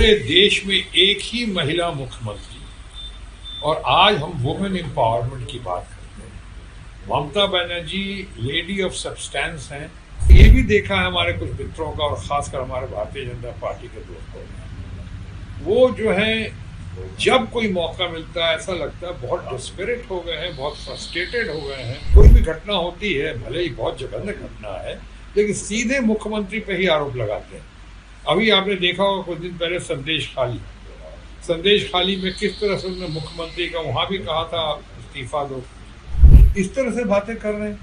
पूरे देश में एक ही महिला मुख्यमंत्री, और आज हम वुमेन एम्पावरमेंट की बात करते हैं। Mamata Banerjee lady of substance हैं। ये भी देखा है हमारे कुछ मित्रों का और खासकर हमारे भारतीय जनता पार्टी के दोस्तों ने। वो जो है जब कोई मौका मिलता है ऐसा लगता है बहुत डिस्परेट हो गए हैं, बहुत फ्रस्ट्रेटेड हो गए हैं। कोई भी घटना होती है, भले ही बहुत जघन्य घटना है, लेकिन सीधे मुख्यमंत्री पे ही आरोप लगाते हैं। अभी आपने देखा होगा कुछ दिन पहले संदेश खाली में किस तरह से उन्होंने मुख्यमंत्री का वहां भी कहा था इस्तीफा दो। इस तरह से बातें कर रहे हैं।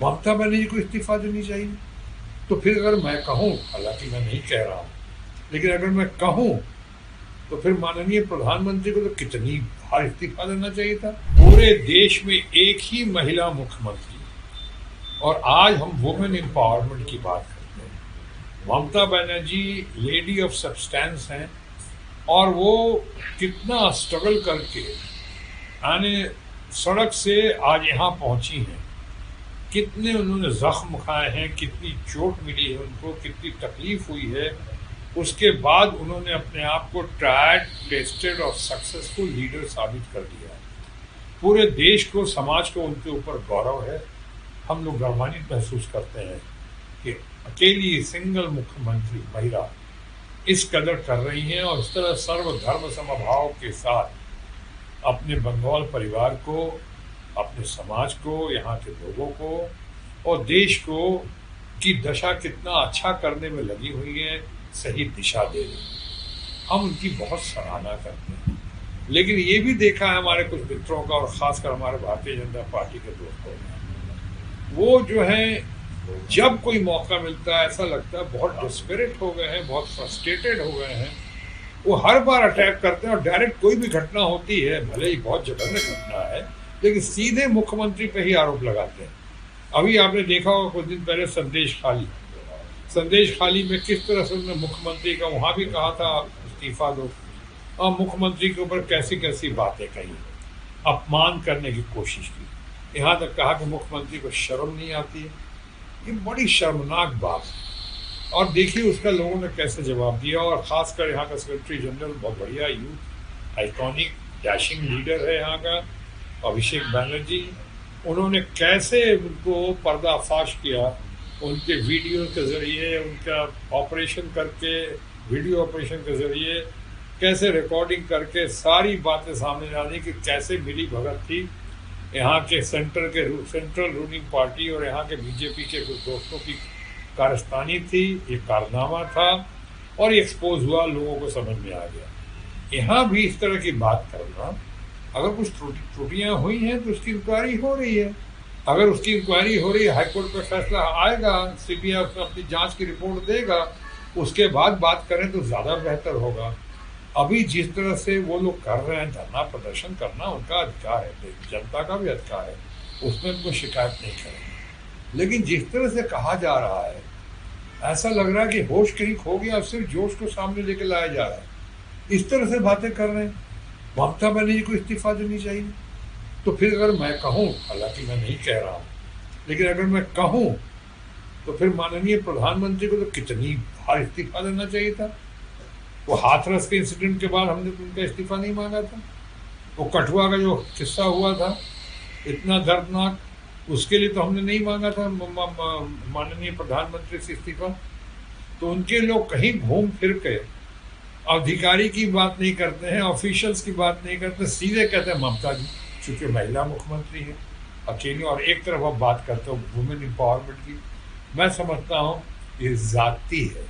ममता बनर्जी को इस्तीफा देनी चाहिए। तो फिर अगर मैं कहूँ, हालांकि मैं नहीं कह रहा हूँ, लेकिन अगर मैं कहूँ तो फिर माननीय प्रधानमंत्री को तो कितनी बार इस्तीफा देना चाहिए था। पूरे देश में एक ही महिला मुख्यमंत्री, और आज हम वुमेन एम्पावरमेंट की बात करते हैं। Mamata Banerjee lady of substance हैं, और वो कितना स्ट्रगल करके यानी सड़क से आज यहाँ पहुंची हैं। कितने उन्होंने जख्म खाए हैं, कितनी चोट मिली है उनको, कितनी तकलीफ हुई है। उसके बाद उन्होंने अपने आप को ट्राइड, टेस्टेड और सक्सेसफुल लीडर साबित कर दिया है। पूरे देश को, समाज को उनके ऊपर गौरव है। हम लोग गौरवान्वित महसूस करते हैं कि अकेली सिंगल मुख्यमंत्री महिला इस कदर कर रही हैं, और इस तरह सर्वधर्म समभाव के साथ अपने बंगाल परिवार को, अपने समाज को, यहाँ के लोगों को और देश को की दशा कितना अच्छा करने में लगी हुई है, सही दिशा दे रही है। हम उनकी बहुत सराहना करते हैं। लेकिन ये भी देखा है हमारे कुछ मित्रों का और खासकर हमारे भारतीय जनता पार्टी के दोस्तों ने। वो जो है जब कोई मौका मिलता है ऐसा लगता है बहुत डिस्परेट हो गए हैं, बहुत फ्रस्ट्रेटेड हो गए हैं। वो हर बार अटैक करते हैं, और डायरेक्ट कोई भी घटना होती है, भले ही बहुत जघन्य घटना है, लेकिन सीधे मुख्यमंत्री पे ही आरोप लगाते हैं। अभी आपने देखा होगा कुछ दिन पहले संदेश खाली में किस तरह से उन्होंने मुख्यमंत्री का वहां भी कहा था इस्तीफा दो, और मुख्यमंत्री के ऊपर कैसी कैसी बातें कही, अपमान करने की कोशिश की। यहाँ तक कहा कि मुख्यमंत्री को शर्म नहीं आती है। ये बड़ी शर्मनाक बात है। और देखिए उसका लोगों ने कैसे जवाब दिया, और खासकर यहाँ का सेक्रेटरी जनरल, बहुत बढ़िया यूथ आइकॉनिक डैशिंग लीडर है यहाँ का, अभिषेक बनर्जी। उन्होंने कैसे उनको पर्दाफाश किया, उनके वीडियो के जरिए, उनका ऑपरेशन करके, वीडियो ऑपरेशन के जरिए कैसे रिकॉर्डिंग करके सारी बातें सामने लाने की कैसे मिली भगत थी यहाँ के सेंट्रल रूलिंग पार्टी और यहाँ के बीजेपी के कुछ दोस्तों की कारस्तानी थी। ये कारनामा था और ये एक्सपोज हुआ, लोगों को समझ में आ गया। यहाँ भी इस तरह की बात करना, अगर कुछ त्रुटियां हुई हैं तो उसकी इंक्वायरी हो रही है। अगर उसकी इंक्वायरी हो रही है, हाईकोर्ट पर फैसला आएगा, सीबीआई अपनी जांच की रिपोर्ट देगा, उसके बाद बात करें तो ज़्यादा बेहतर होगा। अभी जिस तरह से वो लोग कर रहे हैं, धरना प्रदर्शन करना उनका अधिकार है, जनता का भी अधिकार है, उसमें उनको शिकायत नहीं करेंगे। लेकिन जिस तरह से कहा जा रहा है, ऐसा लग रहा है कि होश कहीं खो गया और सिर्फ जोश को सामने लेके लाया जा रहा है। इस तरह से बातें कर रहे हैं। ममता बनर्जी को इस्तीफा देनी चाहिए। तो फिर अगर मैं कहूँ, हालांकि मैं नहीं कह रहा हूँ, लेकिन अगर मैं कहूँ तो फिर माननीय प्रधानमंत्री को तो कितनी बार इस्तीफा देना चाहिए था। वो हाथरस के इंसिडेंट के बाद हमने उनका इस्तीफा नहीं मांगा था। वो कठुआ का जो किस्सा हुआ था इतना दर्दनाक, उसके लिए तो हमने नहीं मांगा था माननीय प्रधानमंत्री से इस्तीफा। तो उनके लोग कहीं घूम फिर के अधिकारी की बात नहीं करते हैं, ऑफिशियल्स की बात नहीं करते, सीधे कहते हैं ममता जी, चूंकि महिला मुख्यमंत्री है अकेली, और एक तरफ आप बात करते हो वुमेन एम्पावरमेंट की। मैं समझता हूँ ये ज्यादती है,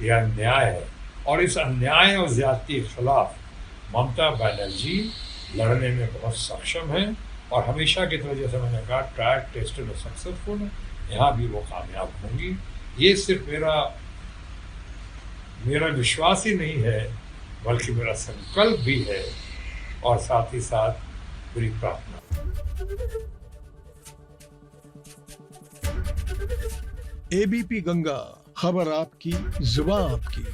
यह अन्याय है, और इस अन्याय और ज्यादती के खिलाफ ममता बनर्जी लड़ने में बहुत सक्षम है, और हमेशा की तरह जैसे मैंने कहा ट्राइड, टेस्टेड और सक्सेसफुल है। यहाँ भी वो कामयाब होंगी। ये सिर्फ मेरा विश्वास ही नहीं है, बल्कि मेरा संकल्प भी है, और साथ ही साथ मेरी प्रार्थना। एबीपी गंगा, खबर आपकी, जुबान आपकी।